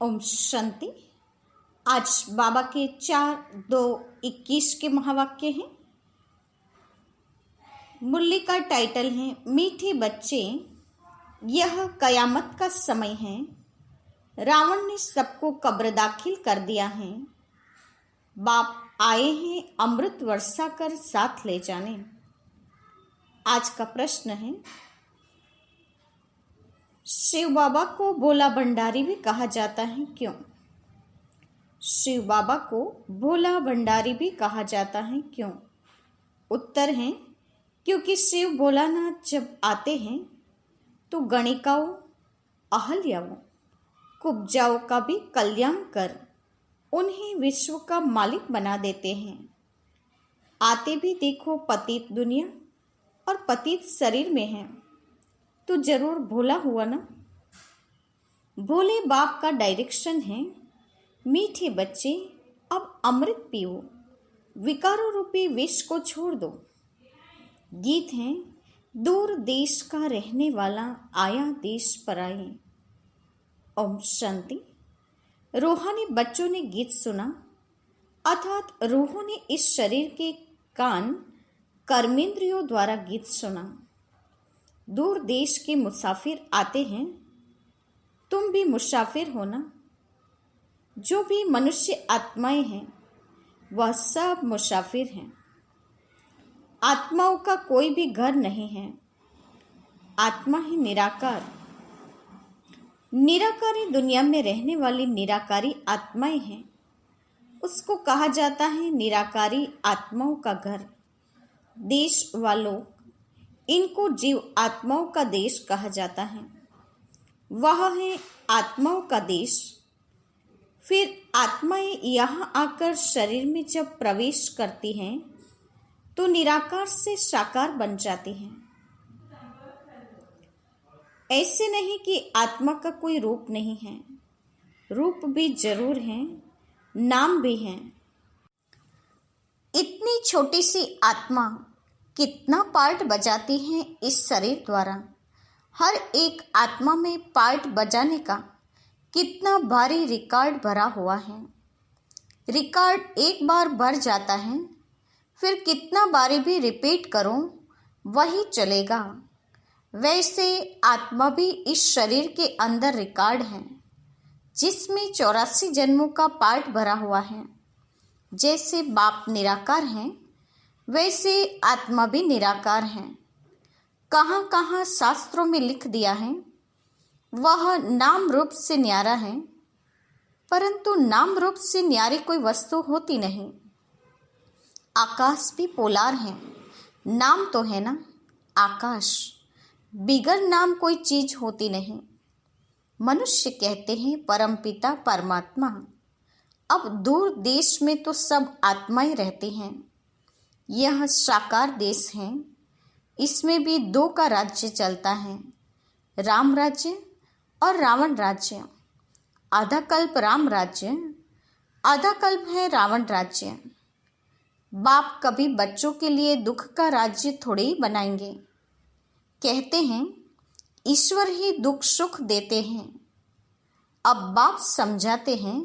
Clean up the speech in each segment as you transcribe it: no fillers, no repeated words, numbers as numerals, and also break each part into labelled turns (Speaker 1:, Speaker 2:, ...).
Speaker 1: ओम शांति। आज बाबा के 4-2-21 के महावाक्य हैं। मुरली का टाइटल है मीठे बच्चे, यह कयामत का समय है। रावण ने सबको कब्र दाखिल कर दिया है। बाप आए हैं अमृत वर्षा कर साथ ले जाने। आज का प्रश्न है, शिव बाबा को भोला भंडारी भी कहा जाता है, क्यों? शिव बाबा को भोला भंडारी भी कहा जाता है, क्यों? उत्तर है, क्योंकि शिव भोलानाथ जब आते हैं तो गणिकाओं, अहल्याओं, कुब्जाओं का भी कल्याण कर उन्हें विश्व का मालिक बना देते हैं। आते भी देखो पतित दुनिया और पतित शरीर में है तो जरूर भोला हुआ ना। भोले बाप का डायरेक्शन है, मीठे बच्चे अब अमृत पियो, विकारों रूपी विष को छोड़ दो। गीत है, दूर देश का रहने वाला आया देश पर आए। ओम शांति। रूहानी बच्चों ने गीत सुना, अर्थात रूहों ने इस शरीर के कान कर्मेंद्रियों द्वारा गीत सुना। दूर देश के मुसाफिर आते हैं, तुम भी मुसाफिर हो ना। जो भी मनुष्य आत्माएं हैं वह सब मुसाफिर हैं। आत्माओं का कोई भी घर नहीं है। आत्मा ही निराकार। निराकारी दुनिया में रहने वाली निराकारी आत्माएं हैं, उसको कहा जाता है निराकारी आत्माओं का घर। देश वालों, इनको जीव आत्माओं का देश कहा जाता है। वह है आत्माओं का देश। फिर आत्माएं यहाँ आकर शरीर में जब प्रवेश करती हैं तो निराकार से साकार बन जाती हैं। ऐसे नहीं कि आत्मा का कोई रूप नहीं है, रूप भी जरूर है, नाम भी है। इतनी छोटी सी आत्मा कितना पार्ट बजाती है इस शरीर द्वारा। हर एक आत्मा में पार्ट बजाने का कितना भारी रिकॉर्ड भरा हुआ है। रिकॉर्ड एक बार भर जाता है, फिर कितना बारी भी रिपीट करो वही चलेगा। वैसे आत्मा भी इस शरीर के अंदर रिकॉर्ड है, जिसमें 84 जन्मों का पार्ट भरा हुआ है। जैसे बाप निराकार हैं, वैसे आत्मा भी निराकार है। कहाँ कहाँ शास्त्रों में लिख दिया है, वह नाम रूप से न्यारा है, परंतु नाम रूप से न्यारी कोई वस्तु होती नहीं। आकाश भी पोलार है, नाम तो है ना आकाश, बिगर नाम कोई चीज होती नहीं। मनुष्य कहते हैं परमपिता परमात्मा। अब दूर देश में तो सब आत्माएं रहती हैं। यह साकार देश है, इसमें भी दो का राज्य चलता है, राम राज्य और रावण राज्य। आधा कल्प राम राज्य, आधा कल्प है रावण राज्य। बाप कभी बच्चों के लिए दुख का राज्य थोड़े ही बनाएंगे। कहते हैं ईश्वर ही दुख सुख देते हैं। अब बाप समझाते हैं,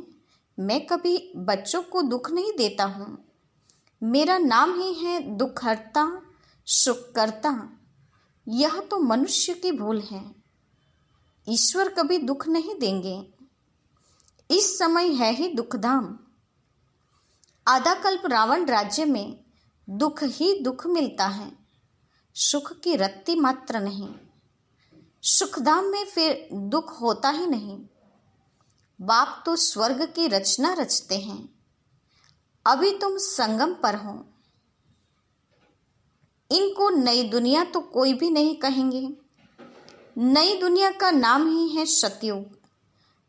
Speaker 1: मैं कभी बच्चों को दुख नहीं देता हूँ। मेरा नाम ही है दुखहर्ता, सुखकर्ता। यह तो मनुष्य की भूल है। ईश्वर कभी दुख नहीं देंगे। इस समय है ही दुखधाम। आधा कल्प रावण राज्य में दुख ही दुख मिलता है, सुख की रत्ती मात्र नहीं। सुखधाम में फिर दुख होता ही नहीं। बाप तो स्वर्ग की रचना रचते हैं। अभी तुम संगम पर हो। इनको नई दुनिया तो कोई भी नहीं कहेंगे। नई दुनिया का नाम ही है सतयुग।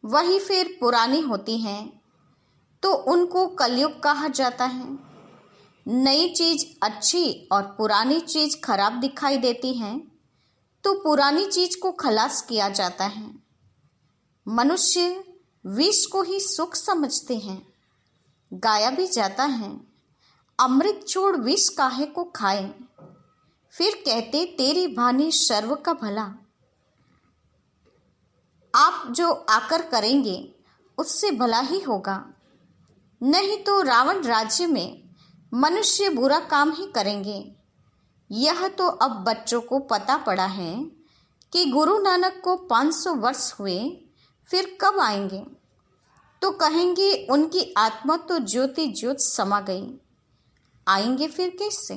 Speaker 1: वही फिर पुरानी होती है तो उनको कलयुग कहा जाता है। नई चीज अच्छी और पुरानी चीज खराब दिखाई देती है तो पुरानी चीज को खलास किया जाता है। मनुष्य विष को ही सुख समझते हैं। गाया भी जाता है, अमृत छोड़ विष काहे को खाए। फिर कहते तेरी भानी सर्व का भला। आप जो आकर करेंगे उससे भला ही होगा, नहीं तो रावण राज्य में मनुष्य बुरा काम ही करेंगे। यह तो अब बच्चों को पता पड़ा है कि गुरु नानक को 500 वर्ष हुए, फिर कब आएंगे? तो कहेंगे उनकी आत्मा तो ज्योति ज्योत समा गई, आएंगे फिर कैसे?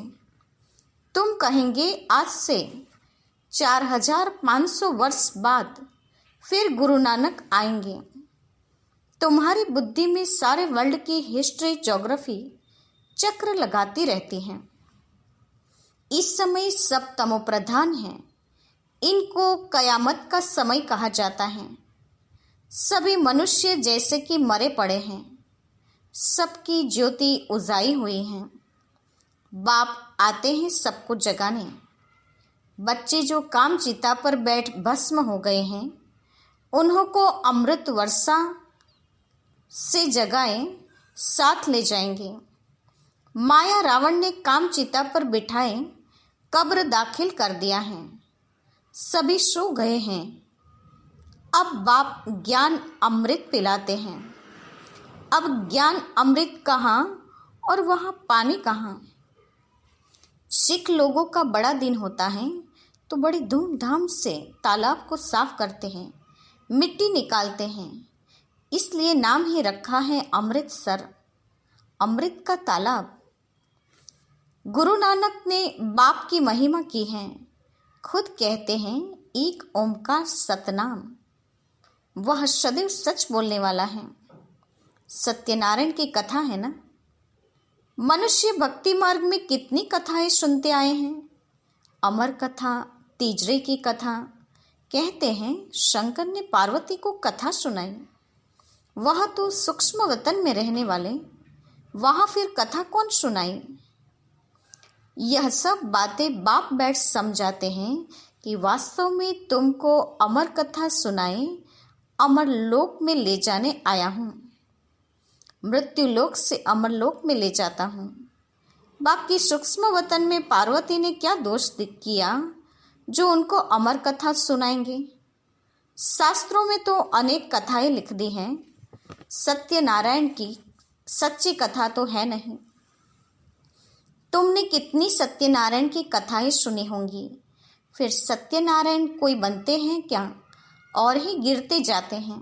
Speaker 1: तुम कहेंगे आज से 4500 वर्ष बाद फिर गुरु नानक आएंगे। तुम्हारी बुद्धि में सारे वर्ल्ड की हिस्ट्री ज्योग्राफी चक्र लगाती रहती हैं। इस समय सब तमोप्रधान हैं, इनको कयामत का समय कहा जाता है। सभी मनुष्य जैसे कि मरे पड़े हैं, सबकी ज्योति उजाई हुई है। बाप आते हैं सबको जगाने। बच्चे जो काम चिता पर बैठ भस्म हो गए हैं, उन्हों को अमृत वर्षा से जगाए साथ ले जाएंगे। माया रावण ने काम चिता पर बिठाए कब्र दाखिल कर दिया है, सभी सो गए हैं। अब बाप ज्ञान अमृत पिलाते हैं। अब ज्ञान अमृत कहाँ और वहाँ पानी कहाँ? सिख लोगों का बड़ा दिन होता है तो बड़ी धूमधाम से तालाब को साफ करते हैं, मिट्टी निकालते हैं। इसलिए नाम ही रखा है अमृतसर, अमृत का तालाब। गुरु नानक ने बाप की महिमा की है। खुद कहते हैं एक ओमकार सतनाम। वह सदैव सच बोलने वाला है। सत्यनारायण की कथा है ना। मनुष्य भक्ति मार्ग में कितनी कथाएं सुनते आए हैं। अमर कथा, तीजरे की कथा। कहते हैं शंकर ने पार्वती को कथा सुनाई। वह तो सूक्ष्म वतन में रहने वाले, वहाँ फिर कथा कौन सुनाई? यह सब बातें बाप बैठ समझाते हैं कि वास्तव में तुमको अमर कथा सुनाए, अमर लोक में ले जाने आया हूँ। मृत्यु लोक से अमर लोक में ले जाता हूँ। बाकी सूक्ष्म वतन में पार्वती ने क्या दोष किया जो उनको अमर कथा सुनाएंगे? शास्त्रों में तो अनेक कथाएं लिख दी हैं, सत्यनारायण की सच्ची कथा तो है नहीं। तुमने कितनी सत्यनारायण की कथाएं सुनी होंगी, फिर सत्यनारायण कोई बनते हैं क्या और ही गिरते जाते हैं?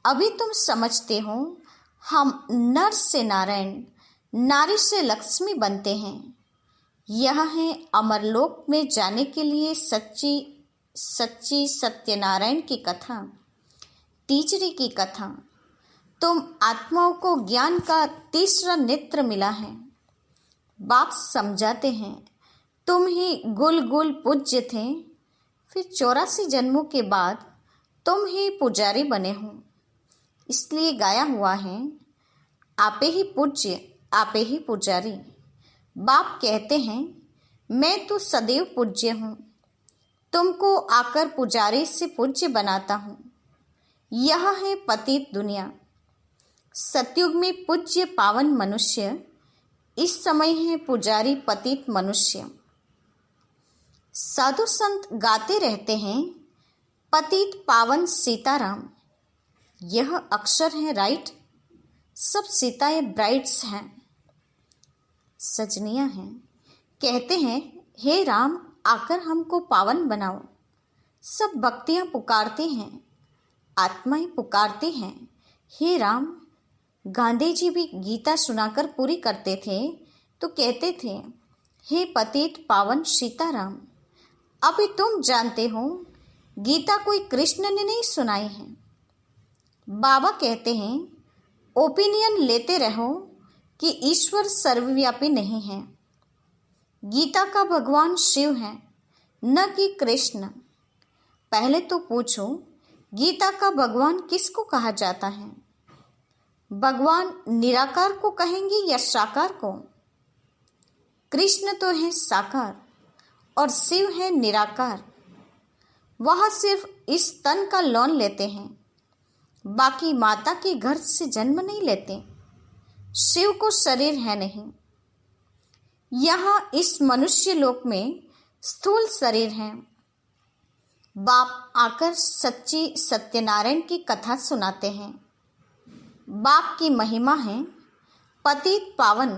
Speaker 1: अभी तुम समझते हो हम नर से नारायण, नारी से लक्ष्मी बनते हैं। यह है अमरलोक में जाने के लिए सच्ची सच्ची सत्यनारायण की कथा, तीजरी की कथा। तुम आत्माओं को ज्ञान का तीसरा नेत्र मिला है। बाप समझाते हैं तुम ही गुल गुल पूज्य थे, फिर 84 जन्मों के बाद तुम ही पुजारी बने हो। इसलिए गाया हुआ है आपे ही पूज्य आपे ही पुजारी। बाप कहते हैं मैं तो सदैव पूज्य हूँ, तुमको आकर पुजारी से पूज्य बनाता हूँ। यह है पतित दुनिया। सतयुग में पूज्य पावन मनुष्य, इस समय है पुजारी पतित मनुष्य। साधु संत गाते रहते हैं पतित पावन सीताराम। यह अक्षर है राइट। सब सीताएं ब्राइड्स हैं, सजनियां हैं। कहते हैं हे राम आकर हमको पावन बनाओ। सब भक्तियां पुकारते हैं, आत्माएं पुकारती हैं हे राम। गांधी जी भी गीता सुनाकर पूरी करते थे तो कहते थे हे पतित पावन सीताराम। अभी तुम जानते हो गीता कोई कृष्ण ने नहीं सुनाई है। बाबा कहते हैं ओपिनियन लेते रहो कि ईश्वर सर्वव्यापी नहीं है। गीता का भगवान शिव है, न कि कृष्ण। पहले तो पूछो गीता का भगवान किसको कहा जाता है? भगवान निराकार को कहेंगे या साकार को? कृष्ण तो है साकार और शिव है निराकार। वह सिर्फ इस तन का लोन लेते हैं, बाकी माता के घर से जन्म नहीं लेते। शिव को शरीर है नहीं। यहाँ इस मनुष्य लोक में स्थूल शरीर है। बाप आकर सच्ची सत्यनारायण की कथा सुनाते हैं। बाप की महिमा है पतित पावन,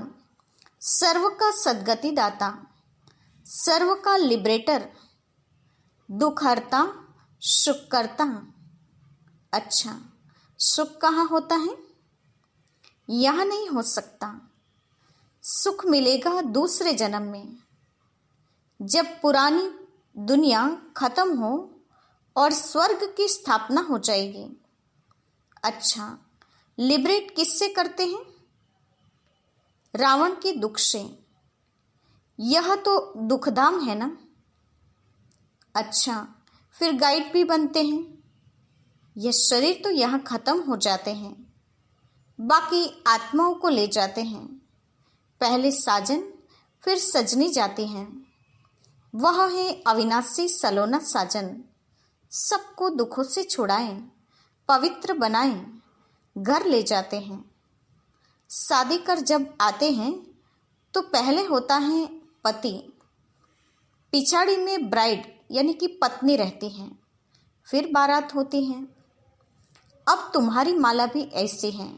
Speaker 1: सर्व का सद्गति दाता, सर्व का लिबरेटर, दुख हरता, सुख करता। अच्छा, सुख कहाँ होता है? यहाँ नहीं हो सकता। सुख मिलेगा दूसरे जन्म में, जब पुरानी दुनिया खत्म हो और स्वर्ग की स्थापना हो जाएगी। अच्छा, लिबरेट किससे करते हैं? रावण के दुख से। यह तो दुखधाम है ना। अच्छा, फिर गाइड भी बनते हैं। यह शरीर तो यहाँ खत्म हो जाते हैं, बाकी आत्माओं को ले जाते हैं। पहले साजन फिर सजनी जाती हैं। वह है अविनाशी सलोना साजन। सबको दुखों से छुड़ाएं, पवित्र बनाएं, घर ले जाते हैं। शादी कर जब आते हैं तो पहले होता है पति, पिछाड़ी में ब्राइड यानी कि पत्नी रहती हैं, फिर बारात होती है। अब तुम्हारी माला भी ऐसी है।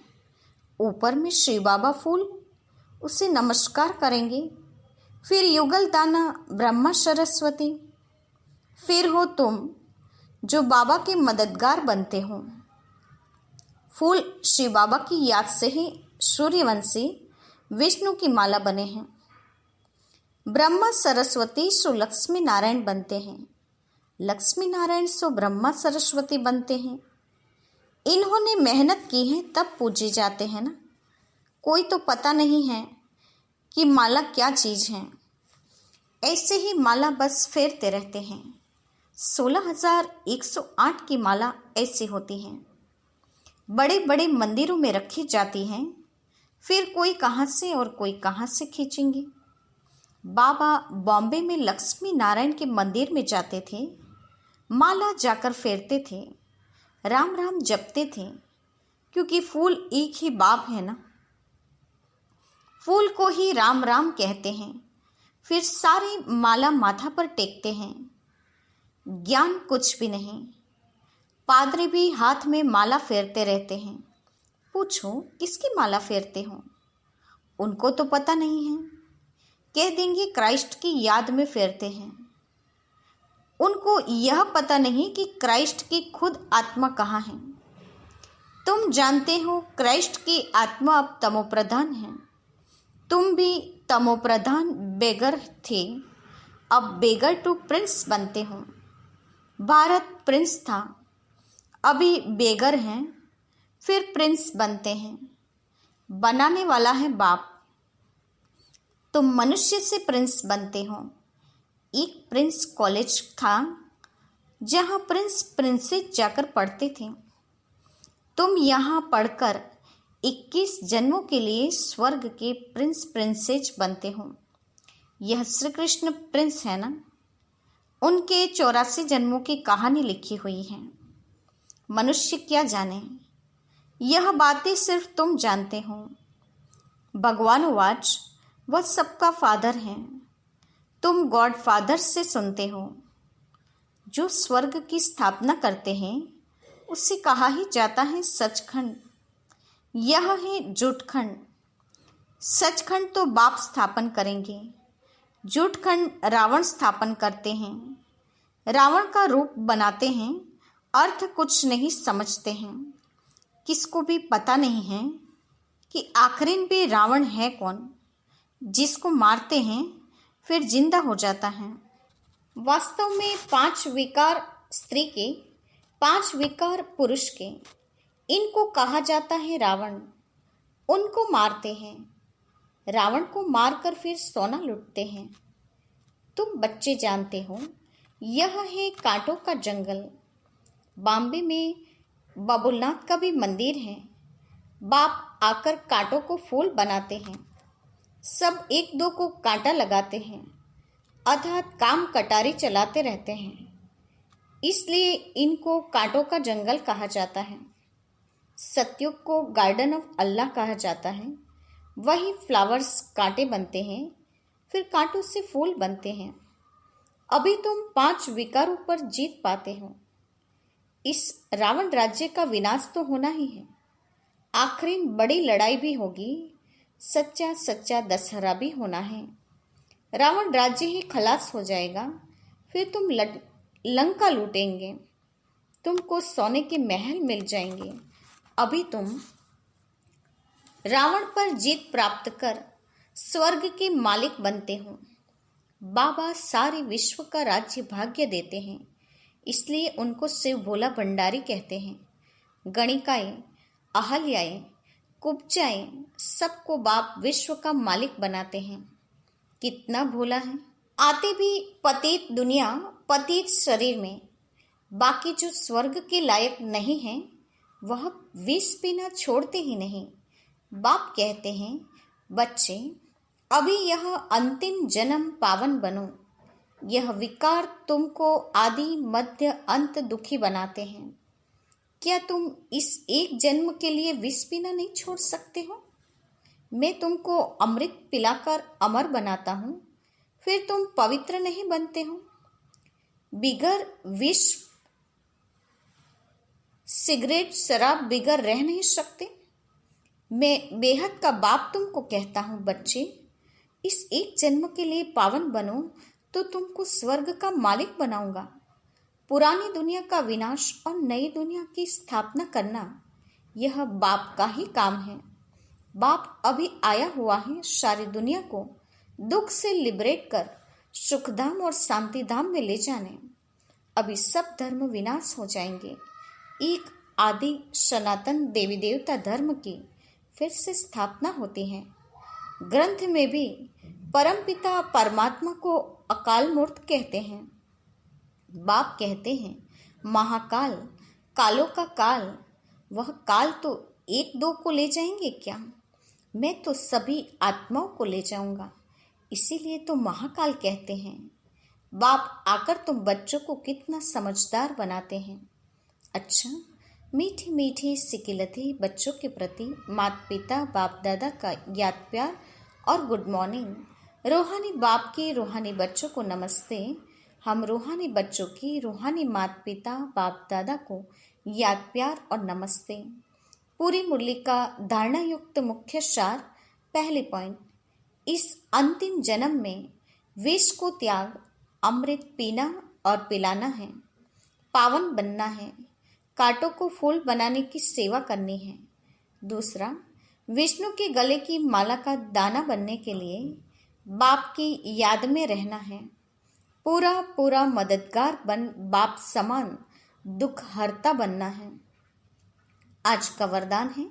Speaker 1: ऊपर में श्री बाबा फूल, उसे नमस्कार करेंगे। फिर युगल दाना ब्रह्मा सरस्वती। फिर हो तुम जो बाबा के मददगार बनते हो। फूल श्री बाबा की याद से ही सूर्यवंशी विष्णु की माला बने हैं। ब्रह्मा सरस्वती सो लक्ष्मी नारायण बनते हैं, लक्ष्मी नारायण सो ब्रह्मा सरस्वती बनते हैं। इन्होंने मेहनत की है तब पूजे जाते हैं ना। कोई तो पता नहीं है कि माला क्या चीज़ है। ऐसे ही माला बस फेरते रहते हैं। 16,108 की माला ऐसी होती है। बड़े बड़े मंदिरों में रखी जाती हैं। फिर कोई कहाँ से और कोई कहाँ से खींचेंगे। बाबा बॉम्बे में लक्ष्मी नारायण के मंदिर में जाते थे, माला जाकर फेरते थे, राम राम जपते थे, क्योंकि फूल एक ही बाप है ना। फूल को ही राम राम कहते हैं। फिर सारी माला माथा पर टेकते हैं। ज्ञान कुछ भी नहीं। पादरी भी हाथ में माला फेरते रहते हैं। पूछो किसकी माला फेरते हो? उनको तो पता नहीं है। कह देंगे क्राइस्ट की याद में फेरते हैं। उनको यह पता नहीं कि क्राइस्ट की खुद आत्मा कहाँ है। तुम जानते हो क्राइस्ट की आत्मा अब तमोप्रधान है। तुम भी तमोप्रधान बेगर थे, अब बेगर टू प्रिंस बनते हो। भारत प्रिंस था, अभी बेगर हैं, फिर प्रिंस बनते हैं। बनाने वाला है बाप। तुम मनुष्य से प्रिंस बनते हो। एक प्रिंस कॉलेज था जहाँ प्रिंस प्रिंसेस जाकर पढ़ते थे। तुम यहाँ पढ़कर 21 जन्मों के लिए स्वर्ग के प्रिंस प्रिंसेस बनते हो। यह श्री कृष्ण प्रिंस है ना। उनके 84 जन्मों की कहानी लिखी हुई है। मनुष्य क्या जाने, यह बातें सिर्फ तुम जानते हो। भगवान वाच वह सबका फादर है। तुम गॉड फादर से सुनते हो। जो स्वर्ग की स्थापना करते हैं उससे कहा ही जाता है सचखंड। यह है झूठखंड। सचखंड तो बाप स्थापन करेंगे, झूठखंड रावण स्थापन करते हैं। रावण का रूप बनाते हैं, अर्थ कुछ नहीं समझते हैं। किसको भी पता नहीं है कि आखिर में रावण है कौन। जिसको मारते हैं फिर जिंदा हो जाता है। वास्तव में 5 विकार स्त्री के, 5 विकार पुरुष के, इनको कहा जाता है रावण। उनको मारते हैं। रावण को मारकर फिर सोना लूटते हैं। तुम बच्चे जानते हो, यह है कांटों का जंगल। बॉम्बे में बाबुलनाथ का भी मंदिर है। बाप आकर कांटों को फूल बनाते हैं। सब एक दो को कांटा लगाते हैं, अर्थात काम कटारी चलाते रहते हैं। इसलिए इनको कांटों का जंगल कहा जाता है। सतयुग को गार्डन ऑफ अल्लाह कहा जाता है। वही फ्लावर्स कांटे बनते हैं, फिर कांटों से फूल बनते हैं। अभी तुम 5 विकारों पर जीत पाते हो। इस रावण राज्य का विनाश तो होना ही है। आखिरी बड़ी लड़ाई भी होगी, सच्चा सच्चा दशहरा भी होना है। रावण राज्य ही खलास हो जाएगा, फिर तुम लंका लूटेंगे, तुमको सोने के महल मिल जाएंगे। अभी तुम रावण पर जीत प्राप्त कर स्वर्ग के मालिक बनते हो। बाबा सारे विश्व का राज्य भाग्य देते हैं, इसलिए उनको शिव भोला भंडारी कहते हैं। गणिकाएं, अहल्याएं, कुब्जाएं, सबको बाप विश्व का मालिक बनाते हैं। कितना भोला है। आते भी पतित दुनिया, पतित शरीर में। बाकी जो स्वर्ग के लायक नहीं है, वह विष पीना छोड़ते ही नहीं। बाप कहते हैं, बच्चे अभी यह अंतिम जन्म पावन बनो। यह विकार तुमको आदि मध्य अंत दुखी बनाते हैं। क्या तुम इस एक जन्म के लिए विष पीना नहीं छोड़ सकते हो? मैं तुमको अमृत पिलाकर अमर बनाता हूँ, फिर तुम पवित्र नहीं बनते हो। बिगर विष सिगरेट शराब बिगर रह नहीं सकते। मैं बेहद का बाप तुमको कहता हूँ, बच्चे इस एक जन्म के लिए पावन बनो तो तुमको स्वर्ग का मालिक बनाऊंगा। पुरानी दुनिया का विनाश और नई दुनिया की स्थापना करना, यह बाप का ही काम है। बाप अभी आया हुआ है सारी दुनिया को दुख से लिबरेट कर सुखधाम और शांति धाम में ले जाने। अभी सब धर्म विनाश हो जाएंगे। एक आदि सनातन देवी देवता धर्म की फिर से स्थापना होती है। ग्रंथ में भी परमपिता परमात्मा को अकाल मूर्त कहते हैं। बाप कहते हैं, महाकाल, कालों का काल। वह काल तो एक दो को ले जाएंगे क्या? मैं तो सभी आत्माओं को ले जाऊंगा, इसीलिए तो महाकाल कहते हैं। बाप आकर तुम बच्चों को कितना समझदार बनाते हैं। अच्छा, मीठी मीठी सिकिलती बच्चों के प्रति माता पिता बाप दादा का याद प्यार और गुड मॉर्निंग। रूहानी बाप की रूहानी बच्चों को नमस्ते। हम रूहानी बच्चों की रूहानी माता पिता बाप दादा को याद प्यार और नमस्ते। पूरी मुरली का धारणा युक्त मुख्य सार। पहले पॉइंट, इस अंतिम जन्म में विष को त्याग अमृत पीना और पिलाना है, पावन बनना है, कांटों को फूल बनाने की सेवा करनी है। दूसरा, विष्णु के गले की माला का दाना बनने के लिए बाप की याद में रहना है। पूरा पूरा मददगार बन बाप समान दुख हरता बनना है। आज का वरदान है,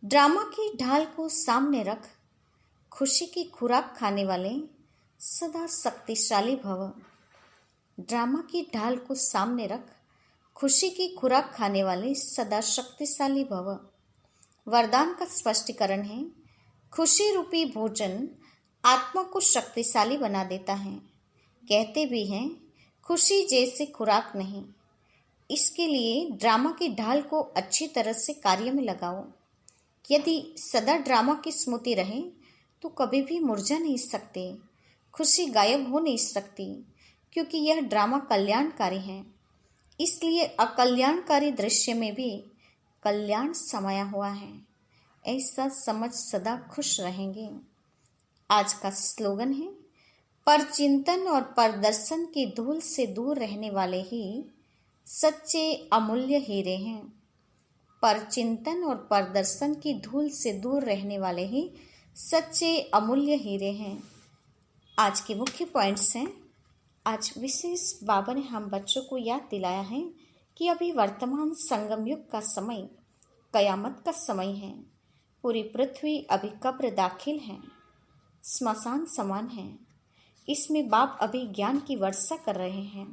Speaker 1: ड्रामा की ढाल को सामने रख, खुशी की खुराक खाने वाले सदा शक्तिशाली भव। ड्रामा की ढाल को सामने रख, खुशी की खुराक खाने वाले सदा शक्तिशाली भव। वरदान का स्पष्टीकरण है, खुशी रूपी भोजन आत्मा को शक्तिशाली बना देता है। कहते भी हैं, खुशी जैसे खुराक नहीं। इसके लिए ड्रामा की ढाल को अच्छी तरह से कार्य में लगाओ। यदि सदा ड्रामा की स्मृति रहे तो कभी भी मुरझा नहीं सकते, खुशी गायब हो नहीं सकती, क्योंकि यह ड्रामा कल्याणकारी है। इसलिए अकल्याणकारी दृश्य में भी कल्याण समाया हुआ है। ऐसा समझ सदा खुश रहेंगे। आज का स्लोगन है, पर चिंतन और परदर्शन की धूल से दूर रहने वाले ही सच्चे अमूल्य हीरे हैं। पर चिंतन और परदर्शन की धूल से दूर रहने वाले ही सच्चे अमूल्य हीरे हैं। आज के मुख्य पॉइंट्स हैं। आज विशेष बाबा ने हम बच्चों को याद दिलाया है कि अभी वर्तमान संगम युग का समय कयामत का समय है। पूरी पृथ्वी अभी कब्र दाखिल है, स्मशान समान है। इसमें बाप अभी ज्ञान की वर्षा कर रहे हैं,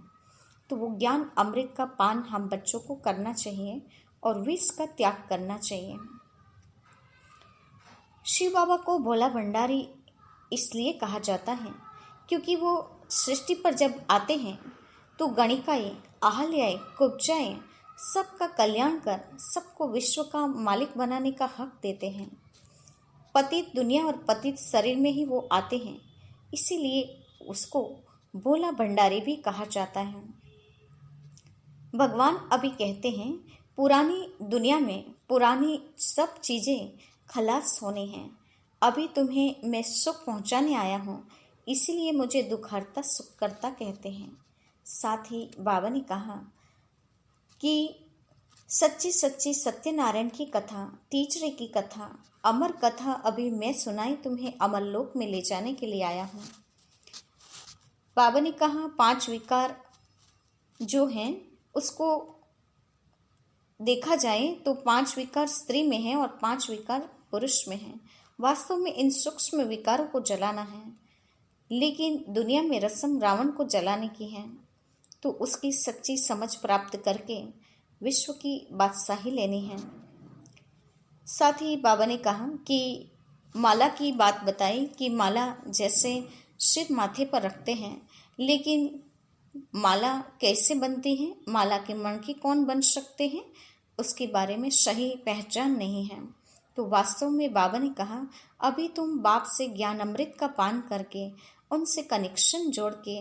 Speaker 1: तो वो ज्ञान अमृत का पान हम बच्चों को करना चाहिए और विष का त्याग करना चाहिए। शिव बाबा को भोला भंडारी इसलिए कहा जाता है क्योंकि वो सृष्टि पर जब आते हैं तो गणिकाएं, अहल्याएं, कुब्जाएं सबका कल्याण कर सबको विश्व का मालिक बनाने का हक देते हैं। पतित दुनिया और पतित शरीर में ही वो आते हैं, इसीलिए उसको भोला भंडारी भी कहा जाता है। भगवान अभी कहते हैं, पुरानी दुनिया में पुरानी सब चीज़ें खलास होनी हैं। अभी तुम्हें मैं सुख पहुंचाने आया हूँ, इसीलिए मुझे दुखहर्ता सुखकर्ता कहते हैं। साथ ही बाबा ने कहा कि सच्ची सच्ची सत्यनारायण की कथा, तीसरे की कथा, अमर कथा अभी मैं सुनाई तुम्हें अमर लोक में ले जाने के लिए आया हूँ। बाबा ने कहा 5 विकार जो हैं उसको देखा जाए तो 5 विकार स्त्री में है और 5 विकार पुरुष में है। वास्तव में इन सूक्ष्म विकारों को जलाना है, लेकिन दुनिया में रस्म रावण को जलाने की है। तो उसकी सच्ची समझ प्राप्त करके विश्व की बादशाही लेनी है। साथ ही बाबा ने कहा कि माला की बात बताई कि माला जैसे सिर माथे पर रखते हैं, लेकिन माला कैसे बनती है, माला के मणके कौन बन सकते हैं, उसके बारे में सही पहचान नहीं है। तो वास्तव में बाबा ने कहा अभी तुम बाप से ज्ञान अमृत का पान करके उनसे कनेक्शन जोड़ के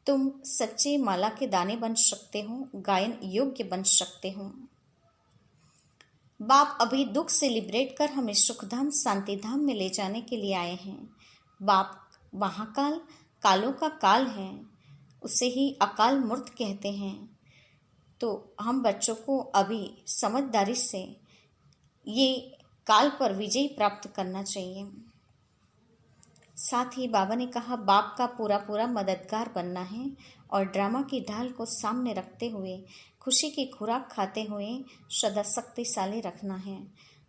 Speaker 1: तुम सच्चे माला के दाने बन सकते हो, गायन योग्य बन सकते हो। बाप अभी दुख से लिबरेट कर हमें सुखधाम शांतिधाम में ले जाने के लिए आए हैं। बाप महाकाल कालों का काल है, उसे ही अकाल मूर्त कहते हैं। तो हम बच्चों को अभी समझदारी से ये काल पर विजय प्राप्त करना चाहिए। साथ ही बाबा ने कहा बाप का पूरा पूरा मददगार बनना है और ड्रामा की ढाल को सामने रखते हुए खुशी की खुराक खाते हुए सदा शक्तिशाली रखना है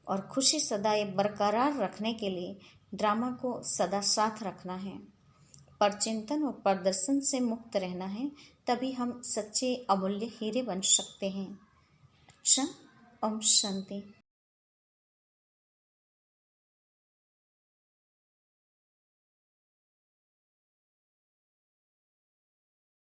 Speaker 1: और खुशी सदा ये बरकरार रखने के लिए ड्रामा को सदा साथ रखना है। पर चिंतन और प्रदर्शन से मुक्त रहना है, तभी हम सच्चे अमूल्य हीरे बन सकते हैं। अच्छा, ओम शांति।